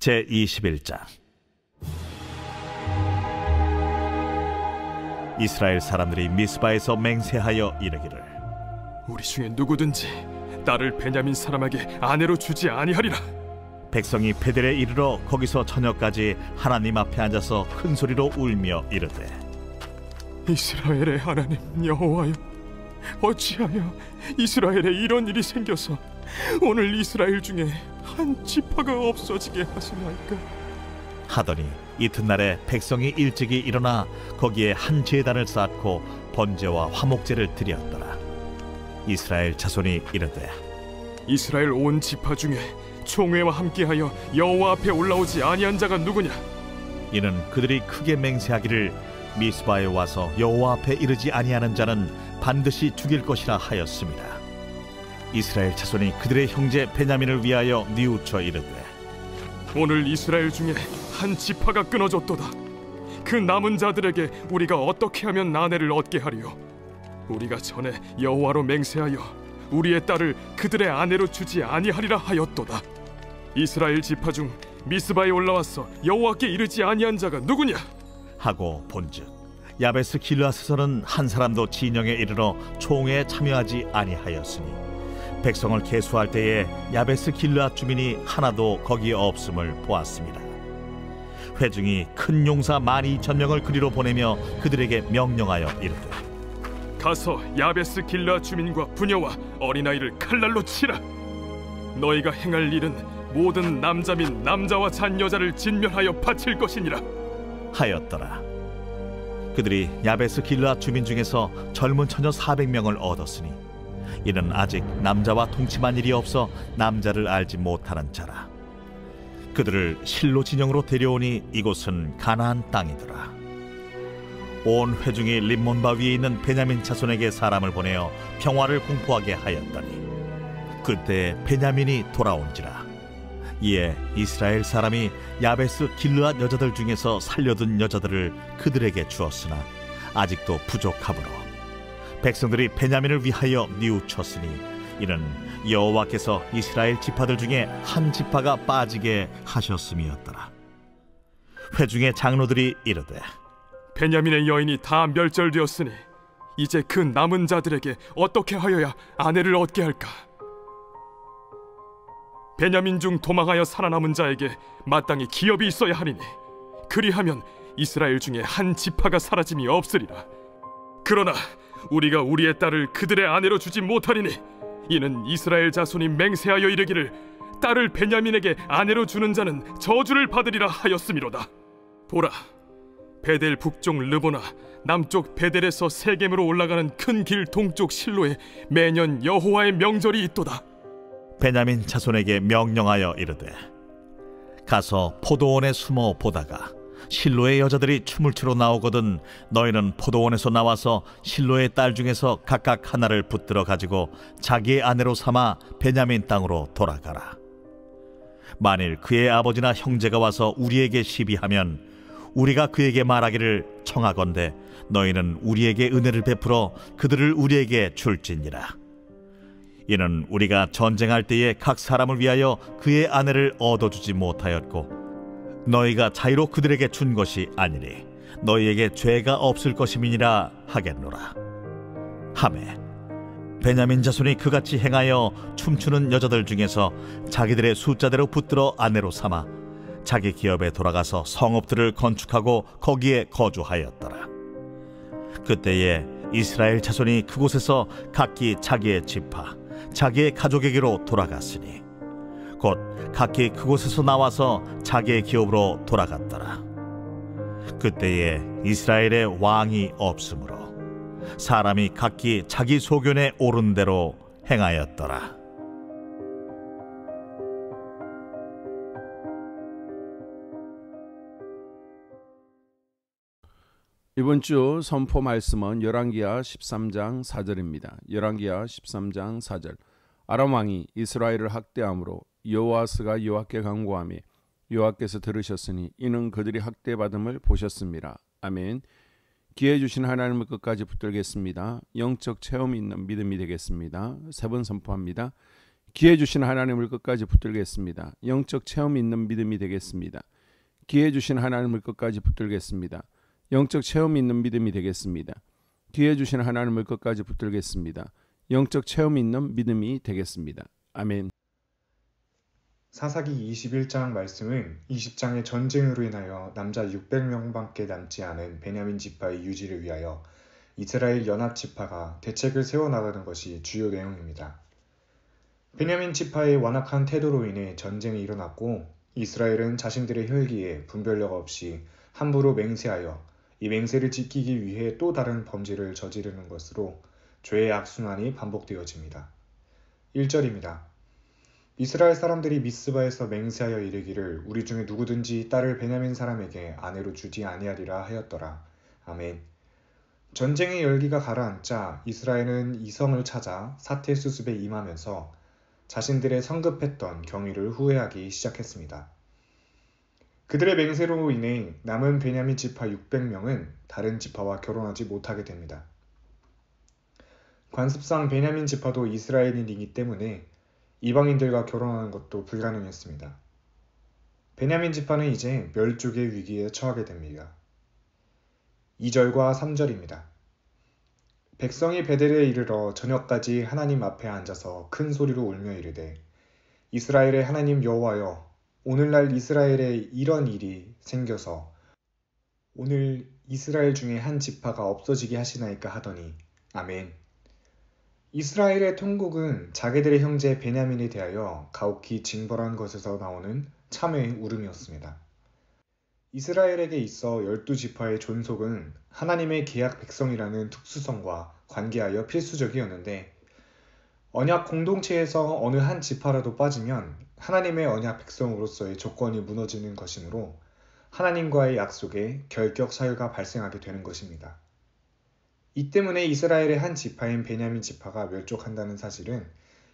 제21장. 이스라엘 사람들이 미스바에서 맹세하여 이르기를, 우리 중에 누구든지 딸을 베냐민 사람에게 아내로 주지 아니하리라. 백성이 베델에 이르러 거기서 저녁까지 하나님 앞에 앉아서 큰 소리로 울며 이르되, 이스라엘의 하나님 여호와여, 어찌하여 이스라엘에 이런 일이 생겨서 오늘 이스라엘 중에 한 지파가 없어지게 하시나이까 하더니 이튿날에 백성이 일찍이 일어나 거기에 한 제단을 쌓고 번제와 화목제를 드렸더라. 이스라엘 자손이 이르되, 이스라엘 온 지파 중에 총회와 함께하여 여호와 앞에 올라오지 아니한 자가 누구냐? 이는 그들이 크게 맹세하기를 미스바에 와서 여호와 앞에 이르지 아니하는 자는 반드시 죽일 것이라 하였습니다. 이스라엘 자손이 그들의 형제 베냐민을 위하여 뉘우쳐 이르되, 오늘 이스라엘 중에 한 지파가 끊어졌도다. 그 남은 자들에게 우리가 어떻게 하면 아내를 얻게 하리요? 우리가 전에 여호와로 맹세하여 우리의 딸을 그들의 아내로 주지 아니하리라 하였도다. 이스라엘 지파 중 미스바에 올라와서 여호와께 이르지 아니한 자가 누구냐? 하고 본즉 야베스 길르앗에서는 한 사람도 진영에 이르러 총회에 참여하지 아니하였으니 백성을 계수할 때에 야베스 길르앗 주민이 하나도 거기에 없음을 보았습니다. 회중이 큰 용사 12,000명을 그리로 보내며 그들에게 명령하여 이르되, 가서 야베스 길르앗 주민과 부녀와 어린아이를 칼날로 치라. 너희가 행할 일은 모든 남자 및 남자와 잔 여자를 진멸하여 바칠 것이니라 하였더라. 그들이 야베스 길르앗 주민 중에서 젊은 처녀 400명을 얻었으니 이는 아직 남자와 동침한 일이 없어 남자를 알지 못하는 자라. 그들을 실로 진영으로 데려오니 이곳은 가나안 땅이더라. 온 회중이 림몬바 위에 있는 베냐민 자손에게 사람을 보내어 평화를 공포하게 하였더니 그때 베냐민이 돌아온지라. 이에 이스라엘 사람이 야베스 길르앗 여자들 중에서 살려둔 여자들을 그들에게 주었으나 아직도 부족하므로 백성들이 베냐민을 위하여 뉘우쳤으니 이는 여호와께서 이스라엘 지파들 중에 한 지파가 빠지게 하셨음이었더라. 회중의 장로들이 이르되, 베냐민의 여인이 다 멸절되었으니 이제 그 남은 자들에게 어떻게 하여야 아내를 얻게 할까? 베냐민 중 도망하여 살아남은 자에게 마땅히 기업이 있어야 하리니 그리하면 이스라엘 중에 한 지파가 사라짐이 없으리라. 그러나 우리가 우리의 딸을 그들의 아내로 주지 못하리니 이는 이스라엘 자손이 맹세하여 이르기를 딸을 베냐민에게 아내로 주는 자는 저주를 받으리라 하였음이로다. 보라, 베델 북쪽 르보나 남쪽 베델에서 세겜으로 올라가는 큰 길 동쪽 실로에 매년 여호와의 명절이 있도다. 베냐민 자손에게 명령하여 이르되, 가서 포도원에 숨어 보다가 실로의 여자들이 춤을 추러 나오거든 너희는 포도원에서 나와서 실로의 딸 중에서 각각 하나를 붙들어 가지고 자기의 아내로 삼아 베냐민 땅으로 돌아가라. 만일 그의 아버지나 형제가 와서 우리에게 시비하면 우리가 그에게 말하기를 청하건대 너희는 우리에게 은혜를 베풀어 그들을 우리에게 줄지니라. 이는 우리가 전쟁할 때에 각 사람을 위하여 그의 아내를 얻어주지 못하였고 너희가 자유로 그들에게 준 것이 아니니 너희에게 죄가 없을 것임이니라 하겠노라 하매, 베냐민 자손이 그같이 행하여 춤추는 여자들 중에서 자기들의 숫자대로 붙들어 아내로 삼아 자기 기업에 돌아가서 성읍들을 건축하고 거기에 거주하였더라. 그때에 이스라엘 자손이 그곳에서 각기 자기의 지파 자기의 가족에게로 돌아갔으니 곧 각기 그곳에서 나와서 자기의 기업으로 돌아갔더라. 그때에 이스라엘의 왕이 없으므로 사람이 각기 자기 소견에 오른 대로 행하였더라. 이번 주 선포 말씀은 열왕기하 13장 4절입니다. 열왕기하 13장 4절. 아람 왕이 이스라엘을 학대함으로 여호아스가 여호와께 간구하며 여호와께서 들으셨으니 이는 그들이 학대받음을 보셨습니다. 아멘. 기회 주신 하나님을 끝까지 붙들겠습니다. 영적 체험이 있는 믿음이 되겠습니다. 세 번 선포합니다. 기회 주신 하나님을 끝까지 붙들겠습니다. 영적 체험 있는 믿음이 되겠습니다. 기회 주신 하나님을 끝까지 붙들겠습니다. 영적 체험 있는 믿음이 되겠습니다. 기회 주신 하나님을 끝까지 붙들겠습니다. 영적 체험 있는 믿음이 되겠습니다. 아멘. 사사기 21장 말씀은 20장의 전쟁으로 인하여 남자 600명밖에 남지 않은 베냐민 지파의 유지를 위하여 이스라엘 연합 지파가 대책을 세워나가는 것이 주요 내용입니다. 베냐민 지파의 완악한 태도로 인해 전쟁이 일어났고 이스라엘은 자신들의 혈기에 분별력 없이 함부로 맹세하여 이 맹세를 지키기 위해 또 다른 범죄를 저지르는 것으로 죄의 악순환이 반복되어집니다. 1절입니다. 이스라엘 사람들이 미스바에서 맹세하여 이르기를 우리 중에 누구든지 딸을 베냐민 사람에게 아내로 주지 아니하리라 하였더라. 아멘. 전쟁의 열기가 가라앉자 이스라엘은 이성을 찾아 사태 수습에 임하면서 자신들의 성급했던 경위를 후회하기 시작했습니다. 그들의 맹세로 인해 남은 베냐민 지파 600명은 다른 지파와 결혼하지 못하게 됩니다. 관습상 베냐민 지파도 이스라엘인이기 때문에 이방인들과 결혼하는 것도 불가능했습니다. 베냐민 지파는 이제 멸족의 위기에 처하게 됩니다. 2절과 3절입니다. 백성이 베델에 이르러 저녁까지 하나님 앞에 앉아서 큰 소리로 울며 이르되 이스라엘의 하나님 여호와여 오늘날 이스라엘에 이런 일이 생겨서 오늘 이스라엘 중에 한 지파가 없어지게 하시나이까 하더니 아멘. 이스라엘의 통곡은 자기들의 형제 베냐민에 대하여 가혹히 징벌한 것에서 나오는 참회의 울음이었습니다. 이스라엘에게 있어 12지파의 존속은 하나님의 계약 백성이라는 특수성과 관계하여 필수적이었는데 언약 공동체에서 어느 한 지파라도 빠지면 하나님의 언약 백성으로서의 조건이 무너지는 것이므로 하나님과의 약속에 결격 사유가 발생하게 되는 것입니다. 이 때문에 이스라엘의 한 지파인 베냐민 지파가 멸족한다는 사실은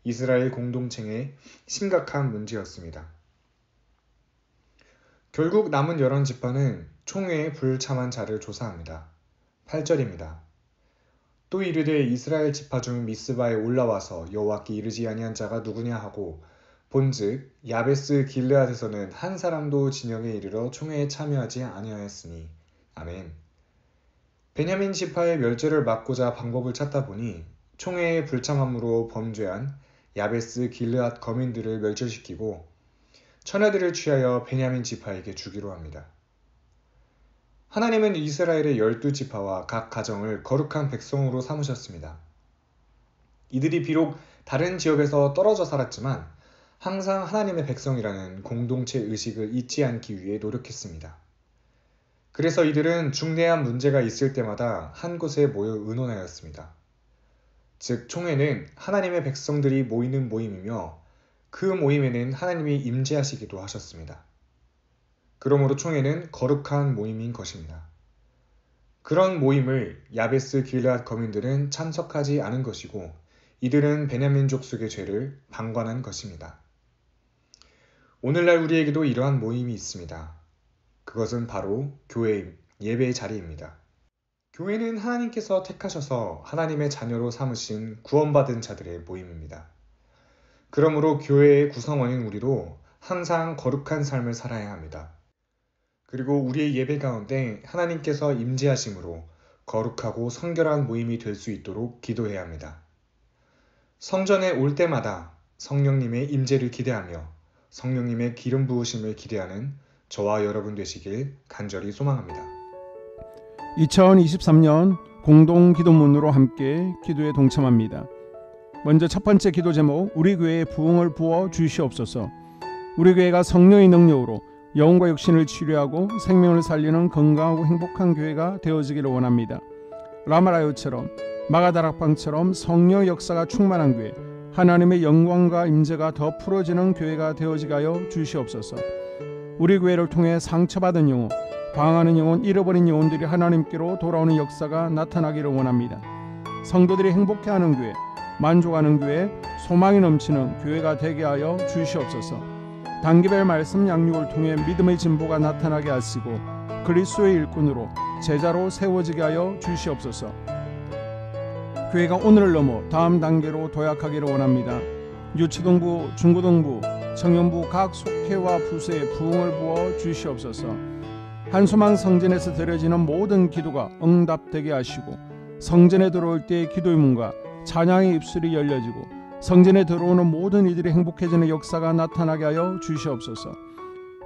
이스라엘 공동체의 심각한 문제였습니다. 결국 남은 11지파는 총회에 불참한 자를 조사합니다. 8절입니다. 또 이르되 이스라엘 지파 중 미스바에 올라와서 여호와께 이르지 아니한 자가 누구냐 하고 본즉 야베스 길르앗에서는 한 사람도 진영에 이르러 총회에 참여하지 아니하였으니 아멘. 베냐민 지파의 멸절을 막고자 방법을 찾다 보니 총회에 불참함으로 범죄한 야베스 길르앗 거민들을 멸절시키고 처녀들을 취하여 베냐민 지파에게 주기로 합니다. 하나님은 이스라엘의 12지파와 각 가정을 거룩한 백성으로 삼으셨습니다. 이들이 비록 다른 지역에서 떨어져 살았지만 항상 하나님의 백성이라는 공동체 의식을 잊지 않기 위해 노력했습니다. 그래서 이들은 중대한 문제가 있을 때마다 한 곳에 모여 의논하였습니다. 즉 총회는 하나님의 백성들이 모이는 모임이며 그 모임에는 하나님이 임재하시기도 하셨습니다. 그러므로 총회는 거룩한 모임인 것입니다. 그런 모임을 야베스 길르앗 거민들은 참석하지 않은 것이고 이들은 베냐민 족속의 죄를 방관한 것입니다. 오늘날 우리에게도 이러한 모임이 있습니다. 그것은 바로 교회 예배의 자리입니다. 교회는 하나님께서 택하셔서 하나님의 자녀로 삼으신 구원받은 자들의 모임입니다. 그러므로 교회의 구성원인 우리도 항상 거룩한 삶을 살아야 합니다. 그리고 우리의 예배 가운데 하나님께서 임재하심으로 거룩하고 성결한 모임이 될 수 있도록 기도해야 합니다. 성전에 올 때마다 성령님의 임재를 기대하며 성령님의 기름 부으심을 기대하는 저와 여러분 되시길 간절히 소망합니다. 2023년 공동 기도문으로 함께 기도에 동참합니다. 먼저 첫 번째 기도 제목, 우리 교회에 부흥을 부어 주시옵소서. 우리 교회가 성령의 능력으로 영혼과 육신을 치료하고 생명을 살리는 건강하고 행복한 교회가 되어지기를 원합니다. 라마라요처럼 마가다락방처럼 성령의 역사가 충만한 교회, 하나님의 영광과 임재가 더 풀어지는 교회가 되어지게 하여 주시옵소서. 우리 교회를 통해 상처받은 영혼, 방황하는 영혼, 잃어버린 영혼들이 하나님께로 돌아오는 역사가 나타나기를 원합니다. 성도들이 행복해하는 교회, 만족하는 교회, 소망이 넘치는 교회가 되게 하여 주시옵소서. 단기별 말씀 양육을 통해 믿음의 진보가 나타나게 하시고 그리스도의 일꾼으로 제자로 세워지게 하여 주시옵소서. 교회가 오늘을 넘어 다음 단계로 도약하기를 원합니다. 유초등부, 중고등부, 청년부 각 속회와 부서에 부흥을 부어 주시옵소서. 한소망 성전에서 드려지는 모든 기도가 응답되게 하시고 성전에 들어올 때의 기도의 문과 찬양의 입술이 열려지고 성전에 들어오는 모든 이들이 행복해지는 역사가 나타나게 하여 주시옵소서.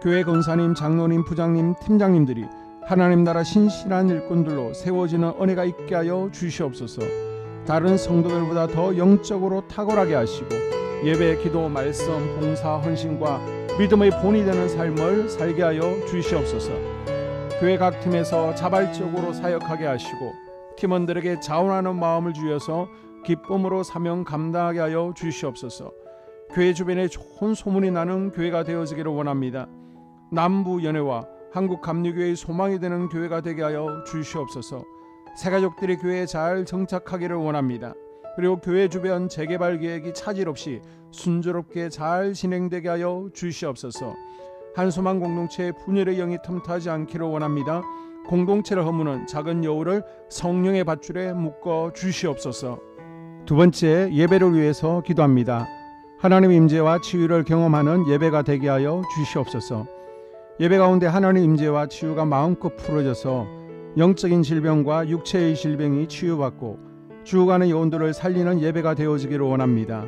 교회 권사님, 장로님, 부장님, 팀장님들이 하나님 나라 신실한 일꾼들로 세워지는 은혜가 있게 하여 주시옵소서. 다른 성도들보다 더 영적으로 탁월하게 하시고 예배, 기도, 말씀, 봉사, 헌신과 믿음의 본이 되는 삶을 살게 하여 주시옵소서. 교회 각 팀에서 자발적으로 사역하게 하시고 팀원들에게 자원하는 마음을 주셔서 기쁨으로 사명 감당하게 하여 주시옵소서. 교회 주변에 좋은 소문이 나는 교회가 되어지기를 원합니다. 남부 연회와 한국 감리교회의 소망이 되는 교회가 되게 하여 주시옵소서. 새가족들이 교회에 잘 정착하기를 원합니다. 그리고 교회 주변 재개발 계획이 차질 없이 순조롭게 잘 진행되게 하여 주시옵소서. 한소망 공동체의 분열의 영이 틈타지 않기를 원합니다. 공동체를 허무는 작은 여우를 성령의 밧줄에 묶어 주시옵소서. 두 번째, 예배를 위해서 기도합니다. 하나님 임재와 치유를 경험하는 예배가 되게 하여 주시옵소서. 예배 가운데 하나님 임재와 치유가 마음껏 풀어져서 영적인 질병과 육체의 질병이 치유받고 죽어가는 영혼들을 살리는 예배가 되어지기를 원합니다.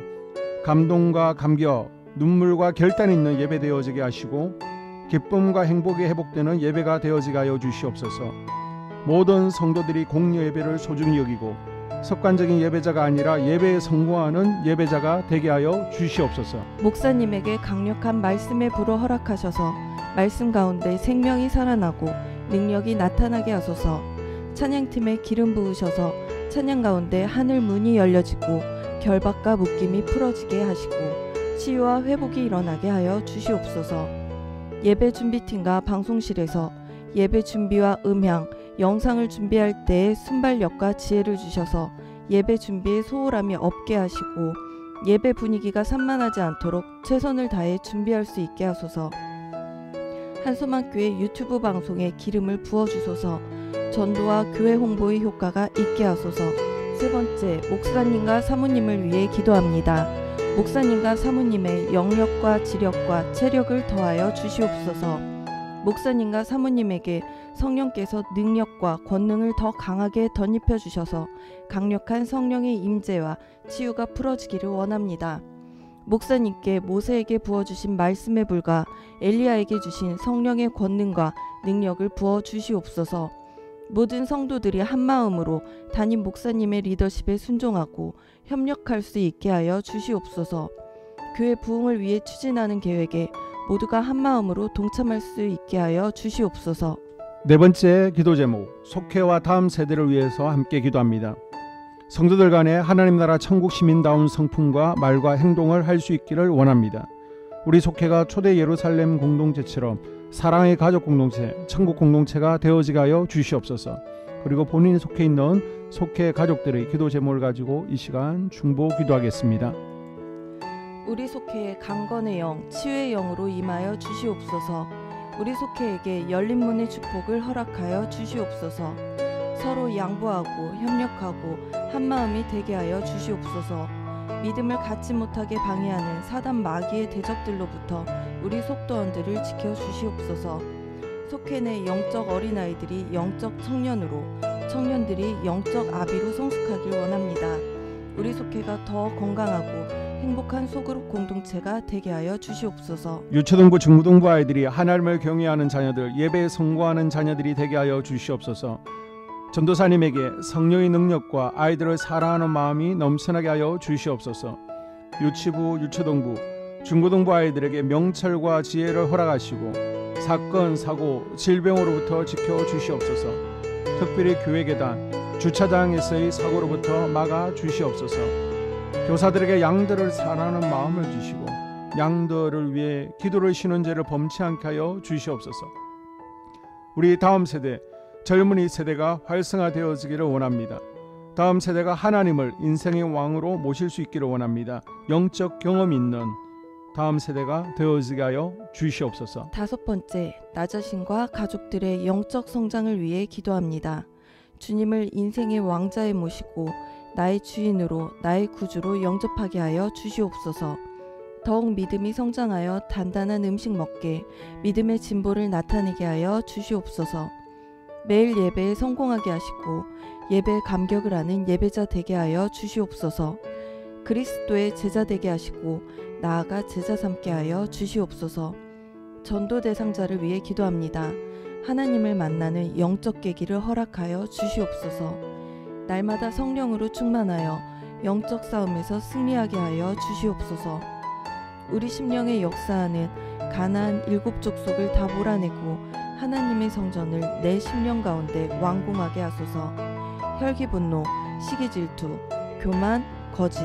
감동과 감격, 눈물과 결단이 있는 예배 되어지게 하시고 기쁨과 행복이 회복되는 예배가 되어지게 하여 주시옵소서. 모든 성도들이 공여 예배를 소중히 여기고 습관적인 예배자가 아니라 예배에 성공하는 예배자가 되게 하여 주시옵소서. 목사님에게 강력한 말씀의 불을 허락하셔서 말씀 가운데 생명이 살아나고 능력이 나타나게 하소서. 찬양팀에 기름 부으셔서 찬양 가운데 하늘 문이 열려지고 결박과 묶임이 풀어지게 하시고 치유와 회복이 일어나게 하여 주시옵소서. 예배 준비팀과 방송실에서 예배 준비와 음향, 영상을 준비할 때의 순발력과 지혜를 주셔서 예배 준비에 소홀함이 없게 하시고 예배 분위기가 산만하지 않도록 최선을 다해 준비할 수 있게 하소서. 한소망교회 유튜브 방송에 기름을 부어주소서. 전도와 교회 홍보의 효과가 있게 하소서. 세 번째, 목사님과 사모님을 위해 기도합니다. 목사님과 사모님의 영력과 지력과 체력을 더하여 주시옵소서. 목사님과 사모님에게 성령께서 능력과 권능을 더 강하게 덧입혀 주셔서 강력한 성령의 임재와 치유가 풀어지기를 원합니다. 목사님께 모세에게 부어주신 말씀의 불과 엘리야에게 주신 성령의 권능과 능력을 부어 주시옵소서. 모든 성도들이 한마음으로 담임 목사님의 리더십에 순종하고 협력할 수 있게 하여 주시옵소서. 교회 부흥을 위해 추진하는 계획에 모두가 한마음으로 동참할 수 있게 하여 주시옵소서. 네 번째 기도 제목, 속회와 다음 세대를 위해서 함께 기도합니다. 성도들 간에 하나님 나라 천국 시민다운 성품과 말과 행동을 할 수 있기를 원합니다. 우리 속회가 초대 예루살렘 공동체처럼 사랑의 가족 공동체, 천국 공동체가 되어지게 하여 주시옵소서. 그리고 본인이 속해 있는 속회 가족들의 기도 제목을 가지고 이 시간 중보 기도하겠습니다. 우리 속회의 강건의 영, 치유의 영으로 임하여 주시옵소서. 우리 속회에게 열린 문의 축복을 허락하여 주시옵소서. 서로 양보하고 협력하고 한마음이 되게 하여 주시옵소서. 믿음을 갖지 못하게 방해하는 사단 마귀의 대적들로부터 우리 속도원들을 지켜주시옵소서. 속회 내 영적 어린아이들이 영적 청년으로, 청년들이 영적 아비로 성숙하길 원합니다. 우리 속회가 더 건강하고 행복한 소그룹 공동체가 되게 하여 주시옵소서. 유초등부, 중고등부 아이들이 하나님을 경외하는 자녀들, 예배에 성공하는 자녀들이 되게 하여 주시옵소서. 전도사님에게 성령의 능력과 아이들을 사랑하는 마음이 넘쳐나게 하여 주시옵소서. 유치부, 유초등부, 중고등부 아이들에게 명철과 지혜를 허락하시고 사건, 사고, 질병으로부터 지켜주시옵소서. 특별히 교회 계단, 주차장에서의 사고로부터 막아 주시옵소서. 교사들에게 양들을 사랑하는 마음을 주시고 양들을 위해 기도를 쉬는 죄를 범치 않게 하여 주시옵소서. 우리 다음 세대, 젊은이 세대가 활성화되어지기를 원합니다. 다음 세대가 하나님을 인생의 왕으로 모실 수 있기를 원합니다. 영적 경험이 있는 다음 세대가 되어지게 하여 주시옵소서. 다섯 번째, 나 자신과 가족들의 영적 성장을 위해 기도합니다. 주님을 인생의 왕자에 모시고 나의 주인으로, 나의 구주로 영접하게 하여 주시옵소서. 더욱 믿음이 성장하여 단단한 음식 먹게 믿음의 진보를 나타내게 하여 주시옵소서. 매일 예배에 성공하게 하시고 예배에 감격을 하는 예배자 되게 하여 주시옵소서. 그리스도의 제자 되게 하시고 나아가 제자 삼게 하여 주시옵소서. 전도 대상자를 위해 기도합니다. 하나님을 만나는 영적 계기를 허락하여 주시옵소서. 날마다 성령으로 충만하여 영적 싸움에서 승리하게 하여 주시옵소서. 우리 심령에 역사하는 가나안 7 족속을 다 몰아내고 하나님의 성전을 내 심령 가운데 완공하게 하소서. 혈기 분노, 시기 질투, 교만, 거짓,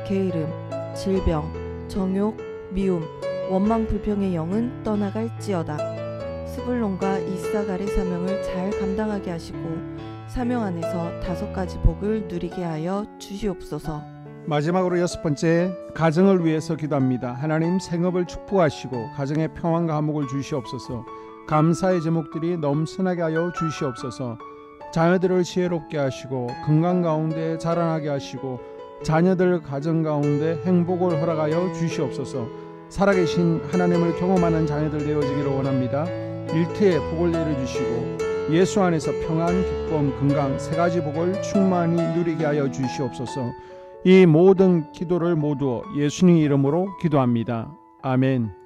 게으름, 질병, 정욕, 미움, 원망 불평의 영은 떠나갈지어다. 스불론과 이사갈의 사명을 잘 감당하게 하시고 사명 안에서 5가지 복을 누리게 하여 주시옵소서. 마지막으로 6번째, 가정을 위해서 기도합니다. 하나님 생업을 축복하시고 가정에 평안과 화목을 주시옵소서. 감사의 제목들이 넘쳐나게 하여 주시옵소서. 자녀들을 지혜롭게 하시고 건강 가운데 자라나게 하시고 자녀들 가정 가운데 행복을 허락하여 주시옵소서. 살아계신 하나님을 경험하는 자녀들 되어지기를 원합니다. 일터에 복을 내려주시고 예수 안에서 평안, 기쁨, 건강 3가지 복을 충만히 누리게 하여 주시옵소서. 이 모든 기도를 모두 예수님 이름으로 기도합니다. 아멘.